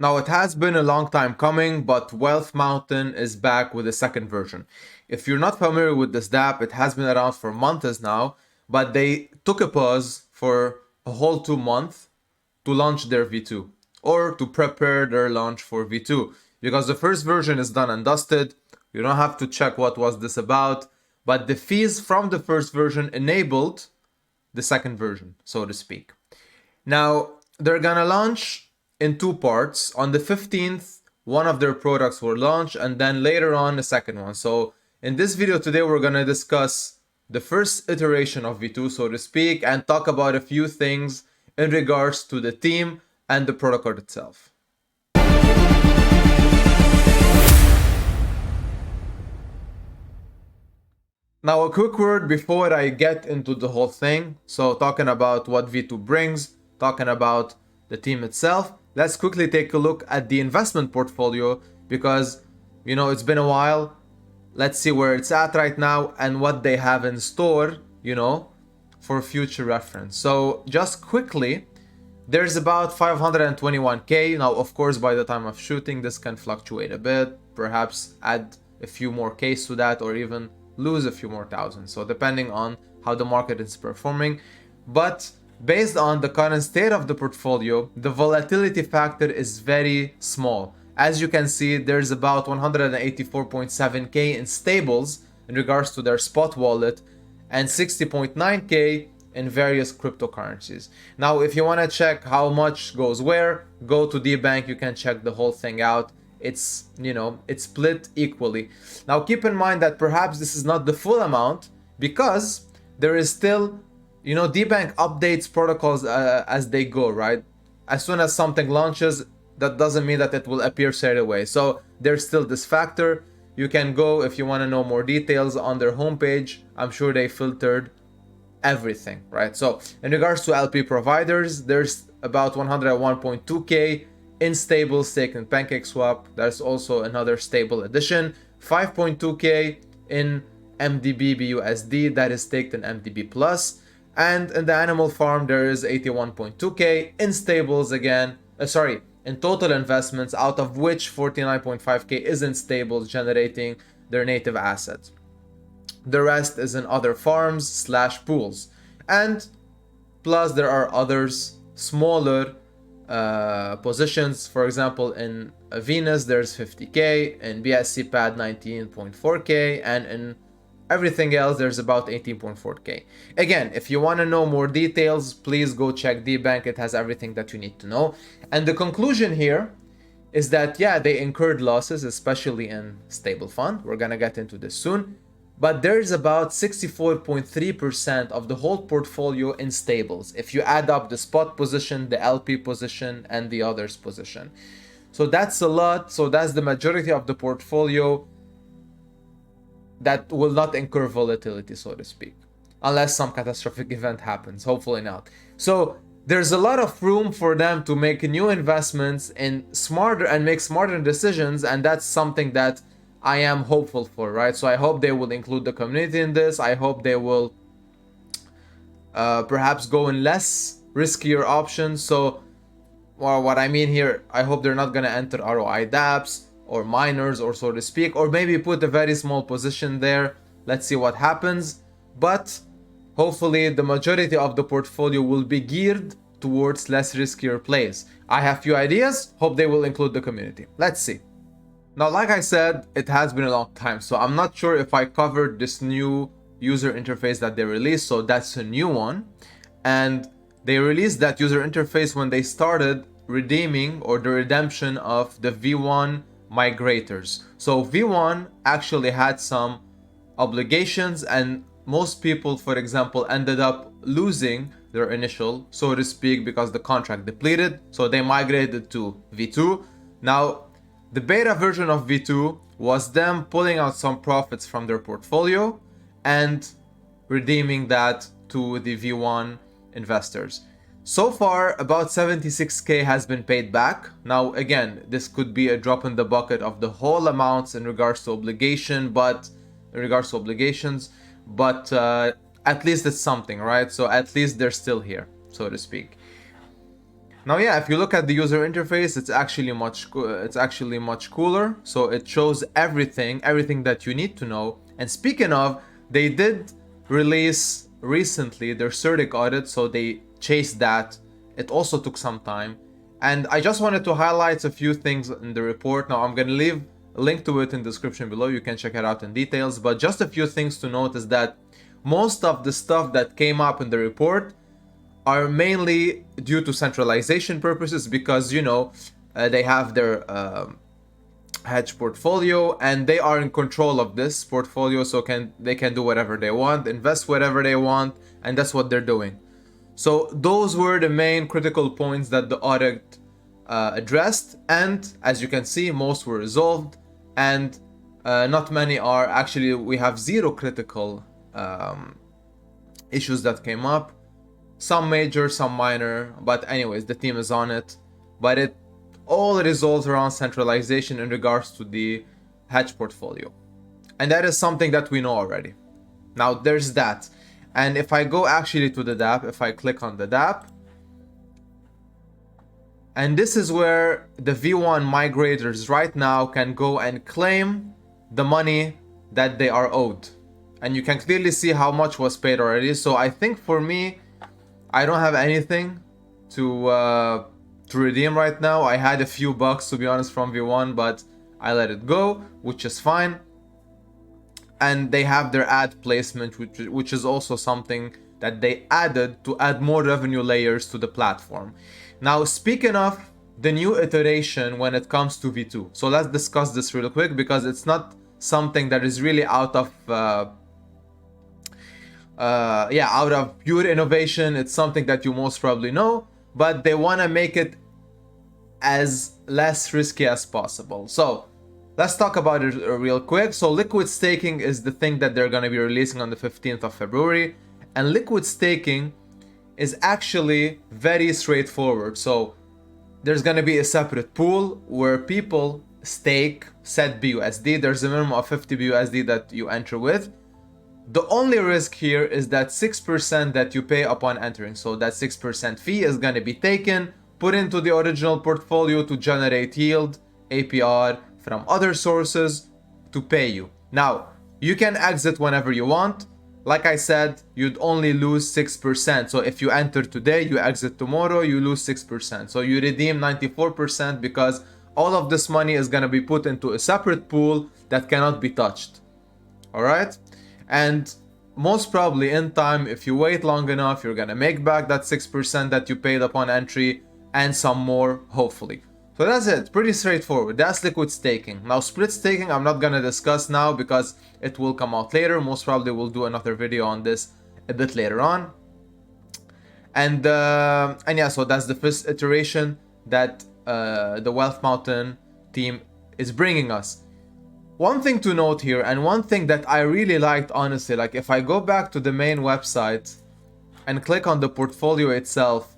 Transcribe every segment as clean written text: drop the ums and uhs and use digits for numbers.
Now, it has been a long time coming, but Wealth Mountain is back with a second version. If you're not familiar with this DApp, it has been around for months now, but they took a pause for a whole 2 months to launch their V2 or to prepare their launch for V2 because the first version is done and dusted. You don't have to check what was this about, but the fees from the first version enabled the second version, so to speak. Now, they're gonna launch in two parts. On the 15th, one of their products will launch, and then later on, the second one. So, in this video today, we're gonna discuss the first iteration of V2, so to speak, and talk about a few things in regards to the team and the protocol itself. Now, a quick word before I get into the whole thing. So, talking about what V2 brings, talking about the team itself, let's quickly take a look at the investment portfolio because, it's been a while. Let's see where it's at right now and what they have in store, for future reference. So, just quickly, there's about 521k. Now, of course, by the time of shooting, this can fluctuate a bit, perhaps add a few more Ks to that, or even lose a few more thousand. So depending on how the market is performing. But based on the current state of the portfolio, the volatility factor is very small. As you can see, there's about 184.7k in stables in regards to their spot wallet and 60.9k in various cryptocurrencies. Now, if you want to check how much goes where, go to DBank. You can check the whole thing out. It's split equally. Now, keep in mind that perhaps this is not the full amount because there is still, DBank updates protocols as they go, right? As soon as something launches, that doesn't mean that it will appear straight away. So there's still this factor. You can go if you want to know more details on their homepage. I'm sure they filtered everything, right? So in regards to LP providers, there's about 101.2k in stable staked in PancakeSwap. There's also another stable addition, 5.2k in MDB BUSD that is staked in MDB Plus, and in the Animal Farm there is 81.2k in stables again. In total investments, out of which 49.5k is in stables generating their native assets. The rest is in other farms / pools, and plus there are others smaller positions. For example, in Venus there's 50k, in BSC Pad 19.4k, and in everything else there's about 18.4k. Again, if you want to know more details, please go check DBank. It has everything that you need to know. And the conclusion here is that they incurred losses, especially in stable fund. We're gonna get into this soon. But there's about 64.3% of the whole portfolio in stables if you add up the spot position, the LP position, and the others position. So that's a lot. So that's the majority of the portfolio that will not incur volatility, so to speak, unless some catastrophic event happens. Hopefully not. So there's a lot of room for them to make new investments in smarter and make smarter decisions, and that's something that I am hopeful for, right? So I hope they will include the community in this. I hope they will perhaps go in less riskier options. So, well, what I mean here, I hope they're not going to enter ROI dApps or miners, or so to speak, or maybe put a very small position there. Let's see what happens. But hopefully the majority of the portfolio will be geared towards less riskier plays. I have few ideas. Hope they will include the community. Let's see. Now, like I said, it has been a long time, so I'm not sure if I covered this new user interface that they released, so that's a new one. And they released that user interface when they started redeeming or the redemption of the V1 migrators. So V1 actually had some obligations, and most people, for example, ended up losing their initial, so to speak, because the contract depleted. So they migrated to V2. Now, the beta version of V2 was them pulling out some profits from their portfolio and redeeming that to the V1 investors. So far, about 76k has been paid back. Now, again, this could be a drop in the bucket of the whole amounts in regards to obligations, but at least it's something, right? So at least they're still here, so to speak. Now, yeah, if you look at the user interface, it's actually much cooler. So it shows everything that you need to know. And speaking of, they did release recently their Certik audit, so they chased that. It also took some time. And I just wanted to highlight a few things in the report. Now, I'm going to leave a link to it in the description below. You can check it out in details. But just a few things to note is that most of the stuff that came up in the report are mainly due to centralization purposes, because they have their hedge portfolio and they are in control of this portfolio, so they can do whatever they want, invest whatever they want, and that's what they're doing. So those were the main critical points that the audit addressed, and as you can see, most were resolved, and not many are. Actually, we have zero critical issues that came up. Some major, some minor, but anyways, the team is on it. But it all resolves around centralization in regards to the hedge portfolio. And that is something that we know already. Now there's that. And if I go actually to the DApp, if I click on the DApp, and this is where the V1 migrators right now can go and claim the money that they are owed. And you can clearly see how much was paid already. So I think for me, I don't have anything to redeem right now. I had a few bucks, to be honest, from V1, but I let it go, which is fine. And they have their ad placement, which is also something that they added to add more revenue layers to the platform. Now, speaking of the new iteration when it comes to V2, so let's discuss this real quick, because it's not something that is really out of pure innovation. It's something that you most probably know, but they want to make it as less risky as possible. So let's talk about it real quick. So liquid staking is the thing that they're going to be releasing on the 15th of February. And liquid staking is actually very straightforward. So there's going to be a separate pool where people stake set BUSD. There's a minimum of 50 BUSD that you enter with. The only risk here is that 6% that you pay upon entering. So that 6% fee is going to be taken, put into the original portfolio to generate yield, APR from other sources to pay you. Now, you can exit whenever you want. Like I said, you'd only lose 6%. So if you enter today, you exit tomorrow, you lose 6%. So you redeem 94% because all of this money is going to be put into a separate pool that cannot be touched. All right? And most probably in time, if you wait long enough, you're gonna make back that 6% that you paid upon entry and some more, hopefully. So that's it, pretty straightforward. That's liquid staking. Now split staking, I'm not gonna discuss now because it will come out later. Most probably we'll do another video on this a bit later on. And yeah, so that's the first iteration that the Wealth Mountain team is bringing us. One thing to note here, and one thing that I really liked, honestly, like if I go back to the main website and click on the portfolio itself,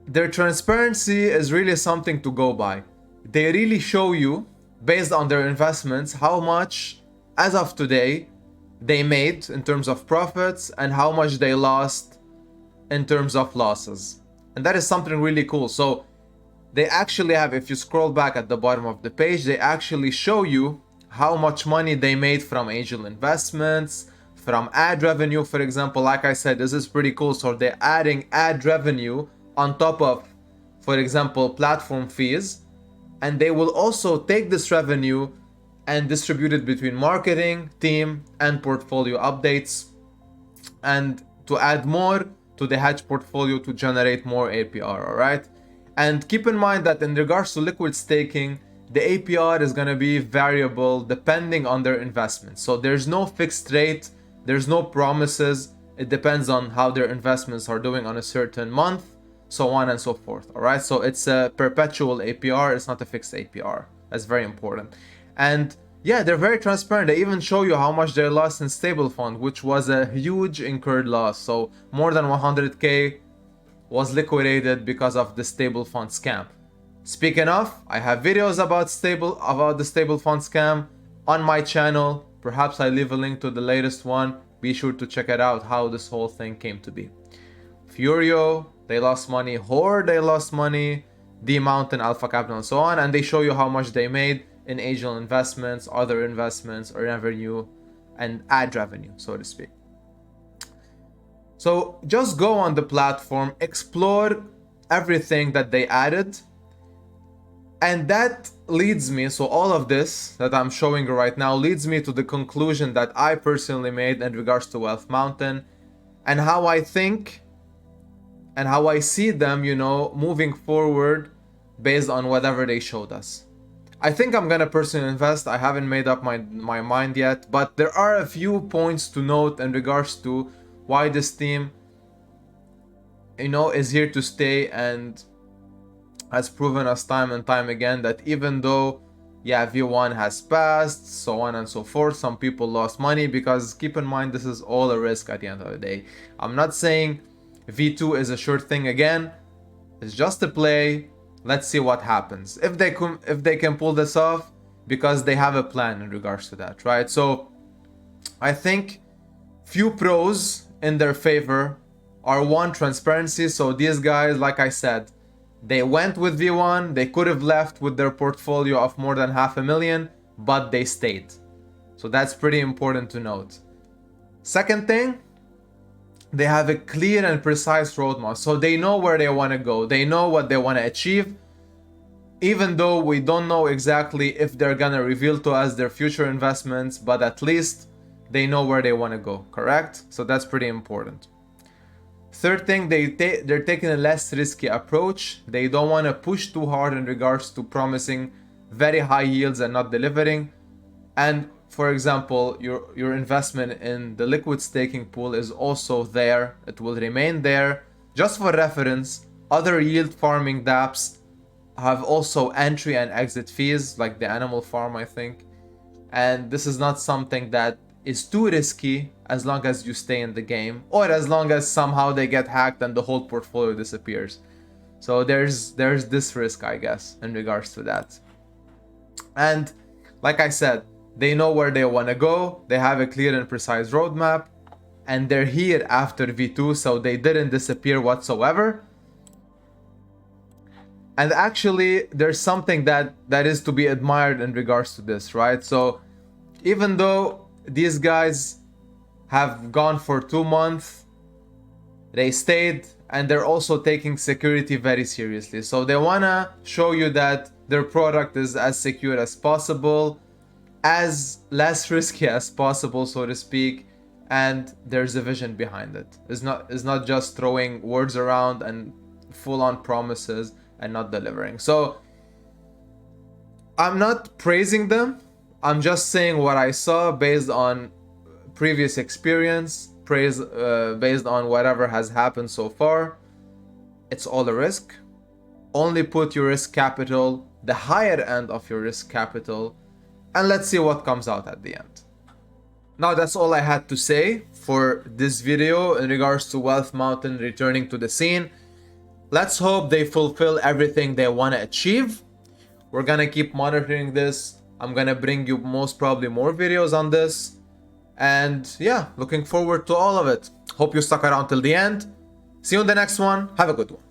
their transparency is really something to go by. They really show you, based on their investments, how much, as of today, they made in terms of profits and how much they lost in terms of losses. And that is something really cool. So they actually have, if you scroll back at the bottom of the page, they actually show you how much money they made from angel investments, from ad revenue, for example. Like I said, this is pretty cool. So they're adding ad revenue on top of, for example, platform fees. And they will also take this revenue and distribute it between marketing, team, and portfolio updates, and to add more to the hedge portfolio to generate more APR, all right? And keep in mind that in regards to liquid staking, the APR is going to be variable depending on their investment. So there's no fixed rate, there's no promises. It depends on how their investments are doing on a certain month, so on and so forth. All right, so it's a perpetual APR, it's not a fixed APR. That's very important. And yeah, they're very transparent. They even show you how much they lost in stablefund, which was a huge incurred loss. So more than 100K was liquidated because of the stablefund scam. Speaking of, I have videos about the stablefund scam on my channel. Perhaps I leave a link to the latest one. Be sure to check it out, how this whole thing came to be. Furio, they lost money, Horde, they lost money, D-Mountain, Alpha Capital, and so on, and they show you how much they made in angel investments, other investments, or revenue, and ad revenue, so to speak. So just go on the platform, explore everything that they added, and that leads me, so all of this that I'm showing you right now leads me to the conclusion that I personally made in regards to Wealth Mountain, and how I think and how I see them, you know, moving forward based on whatever they showed us. I think I'm gonna personally invest. I haven't made up my mind yet, but there are a few points to note in regards to why this team, you know, is here to stay and has proven us time and time again that even though, yeah, V1 has passed, so on and so forth, some people lost money, because keep in mind, this is all a risk at the end of the day. I'm not saying V2 is a sure thing again. It's just a play. Let's see what happens. If they can pull this off, because they have a plan in regards to that, right? So I think few pros in their favor are: one, transparency. So these guys, like I said, they went with V1, they could have left with their portfolio of more than $500,000, but they stayed. So that's pretty important to note. Second thing, they have a clear and precise roadmap. So they know where they want to go. They know what they want to achieve. Even though we don't know exactly if they're gonna reveal to us their future investments, but at least they know where they want to go, correct? So that's pretty important. Third thing, they're taking a less risky approach. They don't want to push too hard in regards to promising very high yields and not delivering. And for example, your investment in the liquid staking pool is also there. It will remain there. Just for reference, other yield farming dApps have also entry and exit fees, like the Animal Farm, I think. And this is not something that is too risky as long as you stay in the game, or as long as somehow they get hacked and the whole portfolio disappears. So there's this risk, I guess, in regards to that. And like I said, they know where they want to go. They have a clear and precise roadmap, and they're here after V2, so they didn't disappear whatsoever. And actually, there's something that is to be admired in regards to this, right? So even though these guys have gone for 2 months, they stayed, and they're also taking security very seriously. So they wanna show you that their product is as secure as possible, as less risky as possible, so to speak, and there's a vision behind it. It's not just throwing words around and full-on promises and not delivering. So I'm not praising them. I'm just saying what I saw based on previous experience, based on whatever has happened so far. It's all a risk. Only put your risk capital, the higher end of your risk capital, and let's see what comes out at the end. Now that's all I had to say for this video in regards to Wealth Mountain returning to the scene. Let's hope they fulfill everything they want to achieve. We're gonna keep monitoring this. I'm gonna bring you most probably more videos on this. And yeah, looking forward to all of it. Hope you stuck around till the end. See you in the next one. Have a good one.